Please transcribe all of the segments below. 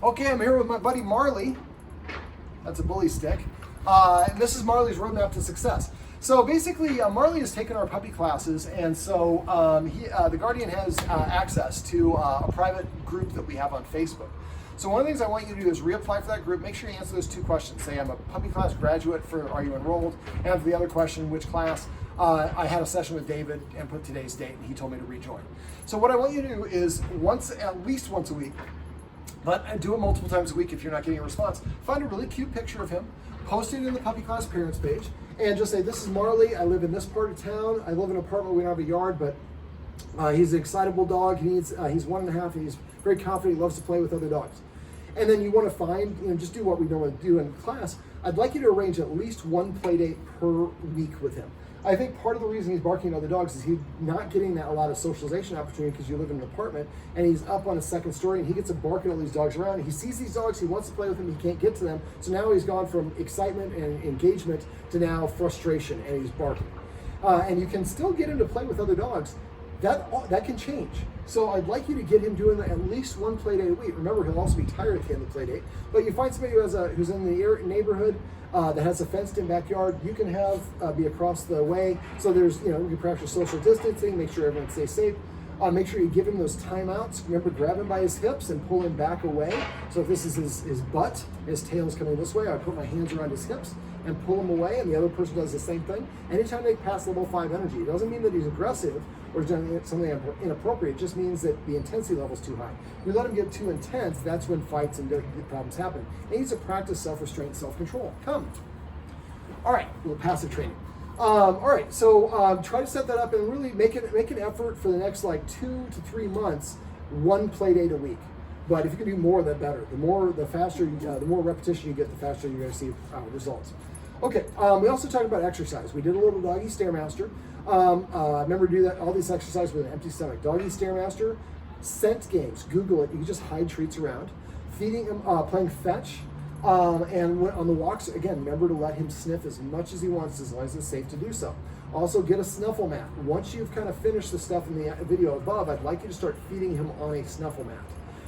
Okay, I'm here with my buddy Marley. That's a bully stick. And this is Marley's roadmap to success. So basically, Marley has taken our puppy classes, and so the Guardian has access to a private group that we have on Facebook. So one of the things I want you to do is reapply for that group. Make sure you answer those two questions. Say, I'm a puppy class graduate, are you enrolled? And for the other question, which class? I had a session with David and put today's date, and he told me to rejoin. So what I want you to do is at least once a week, but do it multiple times a week if you're not getting a response. Find a really cute picture of him, post it in the puppy class parents page, and just say, this is Marley, I live in this part of town, I live in an apartment, we don't have a yard, but he's an excitable dog, he's 1.5, and he's very confident, he loves to play with other dogs. And then you want to find, just do what we normally do in class. I'd like you to arrange at least one play date per week with him. I think part of the reason he's barking at other dogs is he's not getting a lot of socialization opportunity because you live in an apartment, and he's up on a second story and he gets to bark at all these dogs around. He sees these dogs, he wants to play with them, he can't get to them. So now he's gone from excitement and engagement to now frustration, and he's barking. And you can still get him to play with other dogs. That can change. So I'd like you to get him doing at least one play date a week. Remember, he'll also be tired at the end of the play date. But you find somebody who's in the neighborhood that has a fenced-in backyard. You can have be across the way. So there's, you can practice social distancing. Make sure everyone stays safe. Make sure you give him those timeouts. Remember, grab him by his hips and pull him back away. So if this is his butt, his tail's coming this way, I put my hands around his hips and pull him away, and the other person does the same thing. Anytime they pass level 5 energy, it doesn't mean that he's aggressive or doing something inappropriate. It just means that the intensity level's too high. If you let him get too intense, that's when fights and problems happen. He needs to practice self-restraint and self-control. Come. All right, a little passive training. All right, so try to set that up and really make an effort for the next 2 to 3 months, one play date a week. But if you can do more, the better. The more repetition you get, the faster you're going to see results. Okay, we also talked about exercise. We did a little doggy stairmaster. Remember to do that, all these exercises with an empty stomach. Doggy stairmaster, scent games. Google it. You can just hide treats around. Feeding him, playing fetch. And on the walks, again, remember to let him sniff as much as he wants, as long as it's safe to do so. Also, get a snuffle mat. Once you've kind of finished the stuff in the video above, I'd like you to start feeding him on a snuffle mat.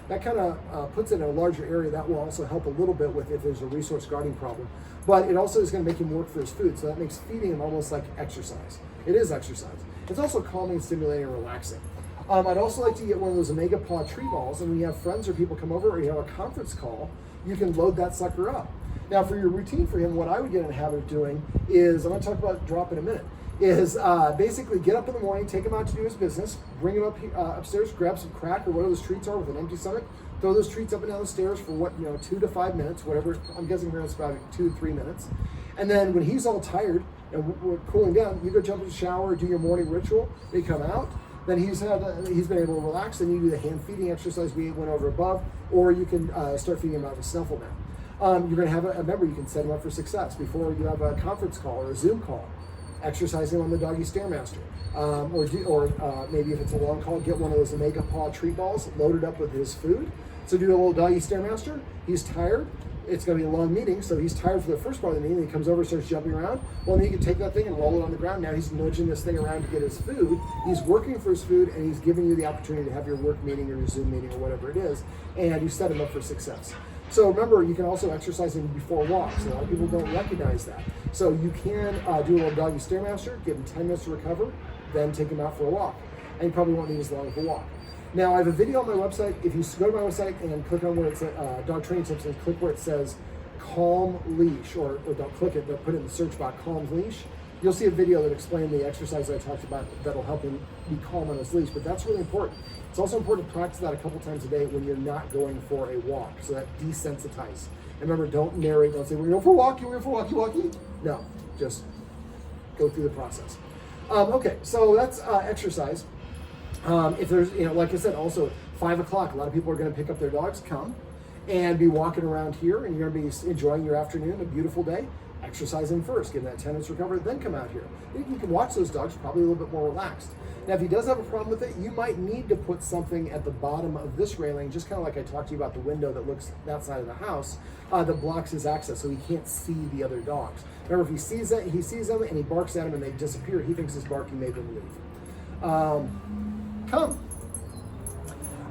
That kind of puts it in a larger area. That will also help a little bit with if there's a resource guarding problem. But it also is going to make him work for his food, so that makes feeding him almost like exercise. It is exercise. It's also calming, stimulating, and relaxing. I'd also like to get one of those Omega Paw tree balls, and when you have friends or people come over or you have a conference call, you can load that sucker up. Now, for your routine for him, what I would get in the habit of doing is, I'm going to talk about drop in a minute, is basically get up in the morning, take him out to do his business, bring him up upstairs, grab some crack or whatever those treats are with an empty stomach, throw those treats up and down the stairs for 2 to 5 minutes, whatever. I'm guessing here it's about 2 to 3 minutes. And then when he's all tired and we're cooling down, you go jump in the shower, do your morning ritual, they come out. Then he's been able to relax. Then you do the hand feeding exercise we went over above, or you can start feeding him out of a snuffle mat. You're going to have remember, you can set him up for success before you have a conference call or a Zoom call. Exercising on the doggy stairmaster, or maybe if it's a long call, get one of those Omega Paw treat balls loaded up with his food. So do a little doggy stairmaster. He's tired. It's going to be a long meeting, so he's tired for the first part of the meeting. He comes over, starts jumping around. Well, then you can take that thing and roll it on the ground. Now he's nudging this thing around to get his food. He's working for his food, and he's giving you the opportunity to have your work meeting or your Zoom meeting or whatever it is, and you set him up for success. So remember, you can also exercise him before walks. A lot of people don't recognize that. So you can do a little doggy stairmaster, give him 10 minutes to recover, then take him out for a walk. And you probably won't need as long of a walk. Now, I have a video on my website. If you go to my website and click on where it's dog training tips and click where it says calm leash, or don't click it, but put it in the search box, calm leash, you'll see a video that explains the exercise that I talked about that'll help him be calm on his leash. But that's really important. It's also important to practice that a couple times a day when you're not going for a walk, so that desensitize. And remember, don't narrate, don't say, we're going for a walk, we're going for a walkie. No, just go through the process. Okay, so that's exercise. If there's, like I said, also 5 o'clock, a lot of people are going to pick up their dogs, come and be walking around here, and you're going to be enjoying your afternoon, a beautiful day. Exercise him first, give him that 10 minutes recover, then come out here. You can watch those dogs, probably a little bit more relaxed. Now, if he does have a problem with it, you might need to put something at the bottom of this railing, just kind of like I talked to you about the window that looks that side of the house, that blocks his access so he can't see the other dogs. Remember, if he sees them and he barks at them and they disappear, he thinks his barking made them leave. Come.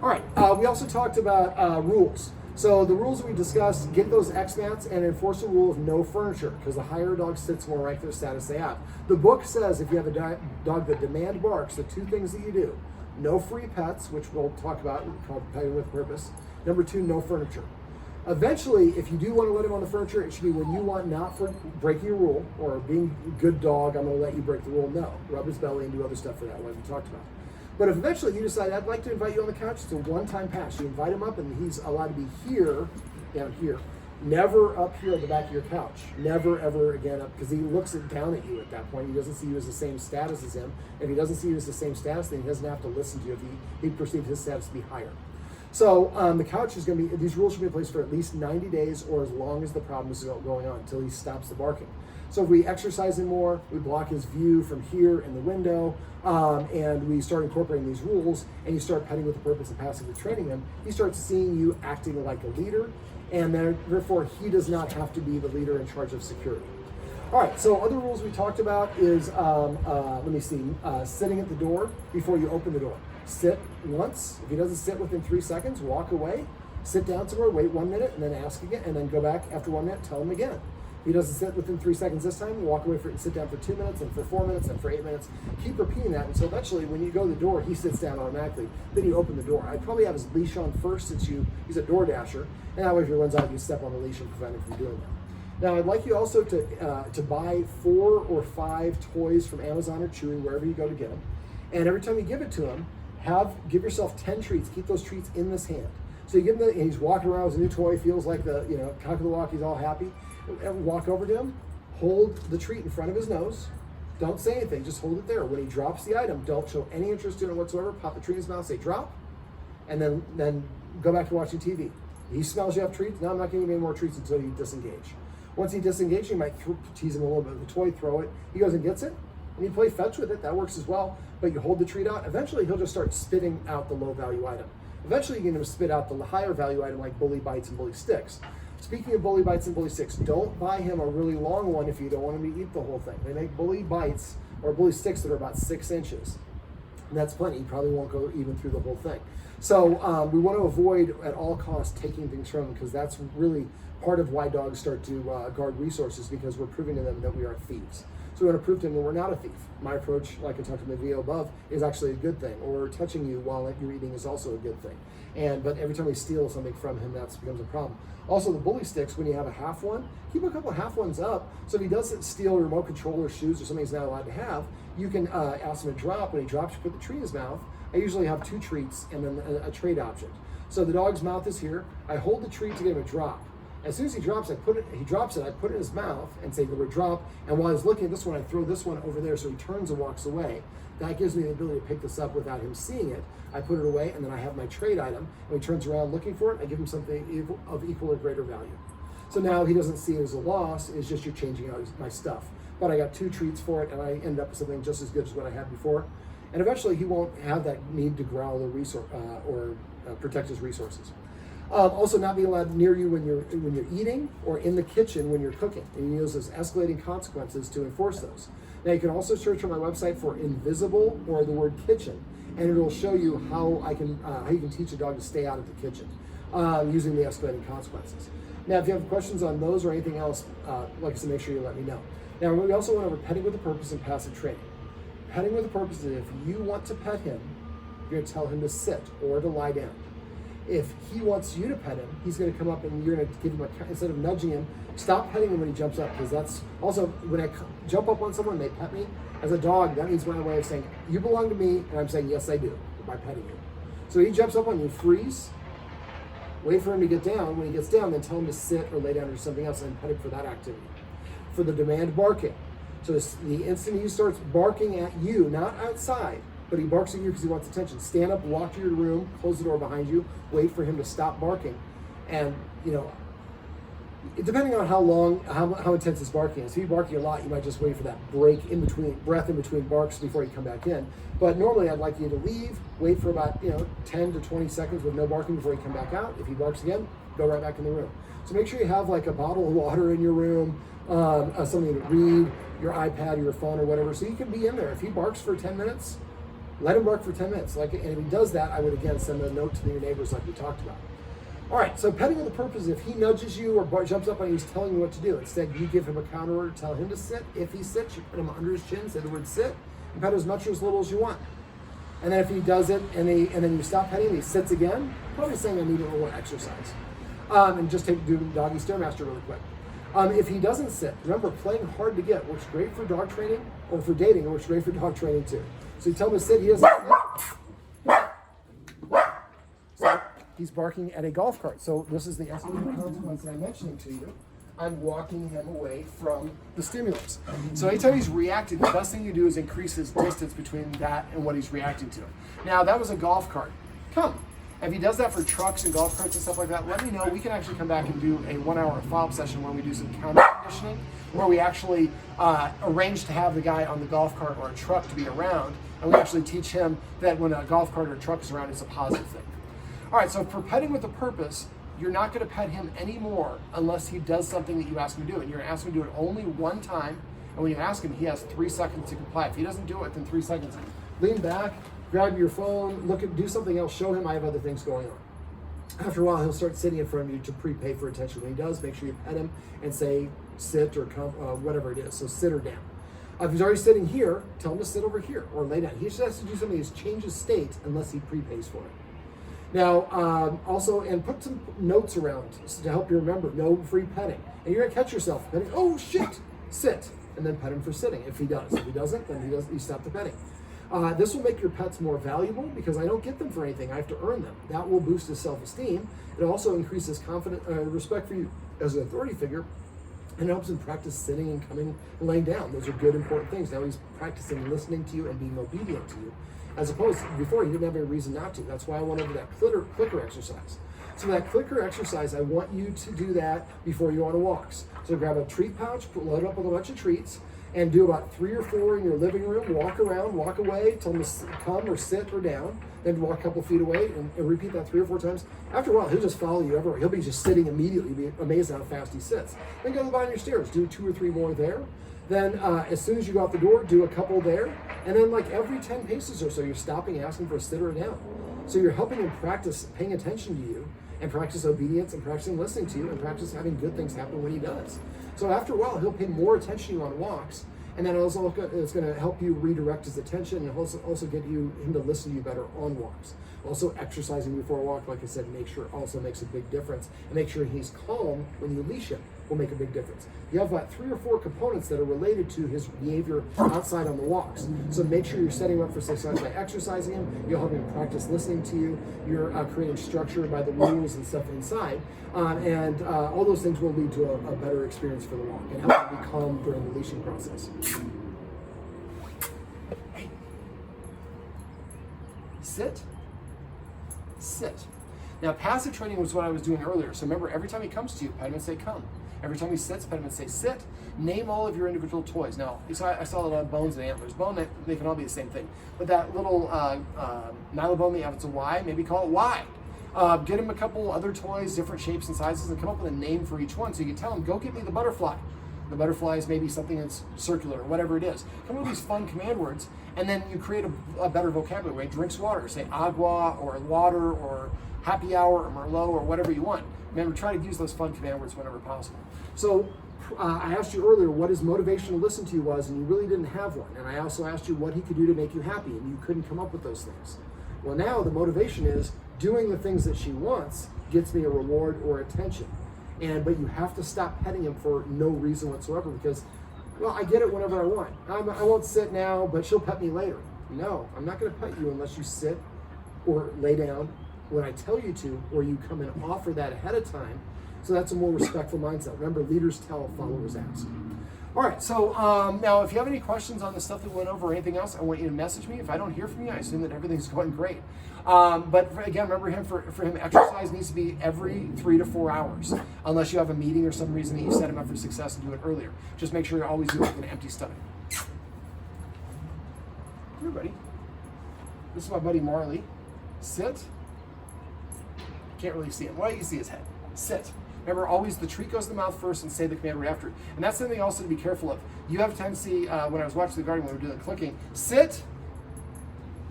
All right, we also talked about rules. So the rules we discussed: get those X mats and enforce the rule of no furniture, because the higher a dog sits, more rank their status they have. The book says if you have a dog that demand barks, the 2 things that you do: no free pets, which we'll talk about, called petting with purpose. Number 2, no furniture. Eventually, if you do want to let him on the furniture, it should be when you want, not for breaking a rule or being a good dog, I'm going to let you break the rule. No, rub his belly and do other stuff for that, like we talked about. But if eventually you decide, I'd like to invite you on the couch, it's a one-time pass. You invite him up and he's allowed to be here, down here, never up here at the back of your couch. Never, ever again up, because he looks down at you at that point. He doesn't see you as the same status as him. If he doesn't see you as the same status, then he doesn't have to listen to you if he perceives his status to be higher. So the couch is going to be, these rules should be in place for at least 90 days or as long as the problem is going on, until he stops the barking. So if we exercise him more, we block his view from here in the window, and we start incorporating these rules, and you start petting with the purpose of passively training him, he starts seeing you acting like a leader, and therefore he does not have to be the leader in charge of security. All right, so other rules we talked about is, sitting at the door before you open the door. Sit once. If he doesn't sit within 3 seconds, walk away, sit down somewhere, wait 1 minute, and then ask again, and then go back after 1 minute, tell him again. If he doesn't sit within 3 seconds this time, walk away and sit down for 2 minutes, and for 4 minutes, and for 8 minutes. Keep repeating that until eventually when you go to the door, he sits down automatically. Then you open the door. I'd probably have his leash on first, since he's a door dasher, and that way if he runs out, you step on the leash and prevent him from doing that. Now, I'd like you also to buy 4 or 5 toys from Amazon or Chewy, wherever you go to get them. And every time you give it to him, give yourself 10 treats. Keep those treats in this hand. So you give him and he's walking around with a new toy, feels like the cock of the walk, he's all happy. Walk over to him, hold the treat in front of his nose. Don't say anything, just hold it there. When he drops the item, don't show any interest in it whatsoever. Pop the treat in his mouth, say drop, and then go back to watching TV. He smells you have treats. Now I'm not giving him any more treats until you disengage. Once he disengages, you might tease him a little bit with the toy, throw it. He goes and gets it, and you play fetch with it. That works as well. But you hold the treat out. Eventually, he'll just start spitting out the low value item. Eventually, you get him to spit out the higher value item, like bully bites and bully sticks. Speaking of bully bites and bully sticks, don't buy him a really long one if you don't want him to eat the whole thing. They make bully bites or bully sticks that are about 6 inches. And that's plenty. You probably won't go even through the whole thing. So we want to avoid at all costs taking things from them, because that's really part of why dogs start to guard resources, because we're proving to them that we are thieves. So we want to prove to them that we're not a thief. My approach, like I talked in the video above, is actually a good thing. Or touching you while you're eating is also a good thing. But every time we steal something from him, that becomes a problem. Also, the bully sticks, when you have a half one, keep a couple half ones up. So if he doesn't steal a remote control or shoes or something he's not allowed to have, you can ask him to drop. When he drops, you put the treat in his mouth. I usually have 2 treats and then a trade object. So the dog's mouth is here. I hold the treat to get him a drop. As soon as he drops, I put it in his mouth and say the word drop. And while he's looking at this one, I throw this one over there so he turns and walks away. That gives me the ability to pick this up without him seeing it. I put it away, and then I have my trade item. And he turns around looking for it. I give him something of equal or greater value. So now he doesn't see it as a loss. It's just you're changing out my stuff. But I got 2 treats for it, and I end up with something just as good as what I had before. And eventually, he won't have that need to growl or protect his resources. Also, not being allowed near you when you're eating or in the kitchen when you're cooking. And you use those escalating consequences to enforce those. Now, you can also search on my website for invisible or the word kitchen, and it will show you how you can teach a dog to stay out of the kitchen using the escalating consequences. Now, if you have questions on those or anything else, like I said, make sure you let me know. Now, we also went over petting with a purpose and passive training. Petting with a purpose is if you want to pet him, you're going to tell him to sit or to lie down. If he wants you to pet him, he's going to come up and you're going to give him instead of nudging him, stop petting him when he jumps up, because that's also when I jump up on someone and they pet me. As a dog, that means my way of saying, you belong to me, and I'm saying, yes, I do, by petting you. So he jumps up on you, freeze, wait for him to get down. When he gets down, then tell him to sit or lay down or something else and pet him for that activity. For the demand barking. So the instant he starts barking at you, not outside, but he barks at you because he wants attention. Stand up, walk to your room, close the door behind you, wait for him to stop barking. And, depending on how intense his barking is. If he's barking a lot, you might just wait for that break breath in between barks before you come back in. But normally I'd like you to leave, wait for about 10 to 20 seconds with no barking before you come back out. If he barks again, go right back in the room. So make sure you have like a bottle of water in your room, something to read, your iPad or your phone or whatever, so you can be in there. If he barks for 10 minutes, let him bark for 10 minutes. And if he does that, I would again send a note to your neighbors like we talked about. All right, so petting with a purpose, if he nudges you or jumps up on you, he's telling you what to do. Instead, you give him a counter order, tell him to sit. If he sits, you put him under his chin, say the word sit, and pet as much or as little as you want. And then if he does it and then you stop petting him, he sits again, probably saying I need a little more exercise. And just do doggy stairmaster really quick. If he doesn't sit, remember, playing hard to get works great for dog training, or for dating, it works great for dog training too. So you tell him to sit, he doesn't sit. So he's barking at a golf cart. So this is the consequence that I'm mentioning to you. I'm walking him away from the stimulus. So anytime he's reacting, the best thing you do is increase his distance between that and what he's reacting to. Now, that was a golf cart. Come. If he does that for trucks and golf carts and stuff like that, let me know. We can actually come back and do a 1-hour follow-up session where we do some counter conditioning, where we actually arrange to have the guy on the golf cart or a truck to be around, and we actually teach him that when a golf cart or a truck is around, it's a positive thing. All right, so for petting with a purpose, you're not going to pet him anymore unless he does something that you ask him to do. And you're going to ask him to do it only one time. And when you ask him, he has 3 seconds to comply. If he doesn't do it within 3 seconds, lean back, grab your phone, do something else, show him I have other things going on. After a while, he'll start sitting in front of you to prepay for attention. When he does, make sure you pet him and say sit or come, whatever it is. So sit or down. If he's already sitting here, tell him to sit over here or lay down. He just has to do something to change his state unless he prepays for it. Now, also, and put some notes around to help you remember. No free petting. And you're going to catch yourself petting. Oh, shit. Sit. And then pet him for sitting if he does. If he doesn't, then you stop the petting. This will make your pets more valuable because I don't get them for anything. I have to earn them. That will boost his self-esteem. It also increases confidence, respect for you as an authority figure. And it helps him practice sitting and coming and laying down. Those are good, important things. Now he's practicing listening to you and being obedient to you. As opposed to before, he didn't have any reason not to. That's why I went over that clicker exercise. So that clicker exercise, I want you to do that before you go on walks. So grab a treat pouch, load it up with a bunch of treats, and do about 3 or 4 in your living room. Walk around, walk away, tell him to come or sit or down, then walk a couple feet away and repeat that 3 or 4 times. After a while, he'll just follow you everywhere. He'll be just sitting immediately. You'll be amazed how fast he sits. Then go to the bottom of your stairs. Do 2 or 3 more there. Then as soon as you go out the door, do a couple there. And then like every 10 paces or so, you're stopping and asking for a sit or a down. So you're helping him practice paying attention to you and practice obedience and practicing listening to you and practice having good things happen when he does. So after a while, he'll pay more attention to you on walks. And then it's going to help you redirect his attention and also get him to listen to you better on walks. Also, exercising before a walk, like I said, also makes a big difference. And make sure he's calm when you leash him will make a big difference. You have about 3 or 4 components that are related to his behavior outside on the walks. So make sure you're setting him up for success by exercising him. You're helping him practice listening to you. You're creating structure by the rules and stuff inside. And all those things will lead to a better experience for the walk and help him be calm during the leashing process. Hey. Sit. Sit. Now, passive training was what I was doing earlier. So remember, every time he comes to you, pet him and say, come. Every time he sits, pet him and say, sit. Name all of your individual toys. Now, I saw a lot of bones and antlers. Bone, they can all be the same thing. But that little nylon that it's a Y, maybe call it Y. Get him a couple other toys, different shapes and sizes, and come up with a name for each one. So you can tell him, go get me the butterfly. The butterfly is maybe something that's circular or whatever it is. Come up with these fun command words, and then you create a better vocabulary. When he drinks water, say agua or water or happy hour or Merlot or whatever you want. Remember, try to use those fun command words whenever possible. So I asked you earlier what his motivation to listen to you was, and you really didn't have one. And I also asked you what he could do to make you happy, and you couldn't come up with those things. Well, now the motivation is doing the things that she wants gets me a reward or attention. But you have to stop petting him for no reason whatsoever because, well, I get it whenever I want. I won't sit now, but she'll pet me later. No, I'm not going to pet you unless you sit or lay down when I tell you to, or you come and offer that ahead of time. So that's a more respectful mindset. Remember, leaders tell, followers ask. All right, so now if you have any questions on the stuff that we went over or anything else, I want you to message me. If I don't hear from you, I assume that everything's going great. But again, remember for him, exercise needs to be every 3 to 4 hours, unless you have a meeting or some reason that you set him up for success and do it earlier. Just make sure you're always doing it with an empty stomach. Come here, buddy. This is my buddy Marley. Sit. Can't really see him. Why don't you see his head? Sit. Remember, always the treat goes to the mouth first and say the command word after it. And that's something also to be careful of. You have a tendency, when I was watching the garden, when we were doing the clicking, sit,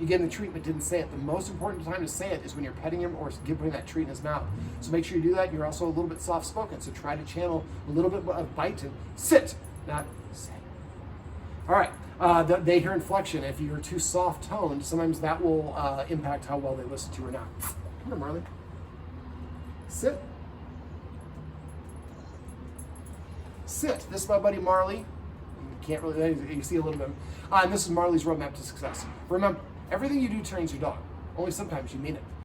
you get in the treat but didn't say it. The most important time to say it is when you're petting him or putting that treat in his mouth. So make sure you do that. You're also a little bit soft-spoken, so try to channel a little bit of bite and sit, not say. All right, they hear inflection. If you're too soft-toned, sometimes that will impact how well they listen to you or not. Come on, Marley. Sit. Sit. This is my buddy Marley. You can't really, you can see a little bit. And this is Marley's roadmap to success. Remember, everything you do trains your dog. Only sometimes you mean it.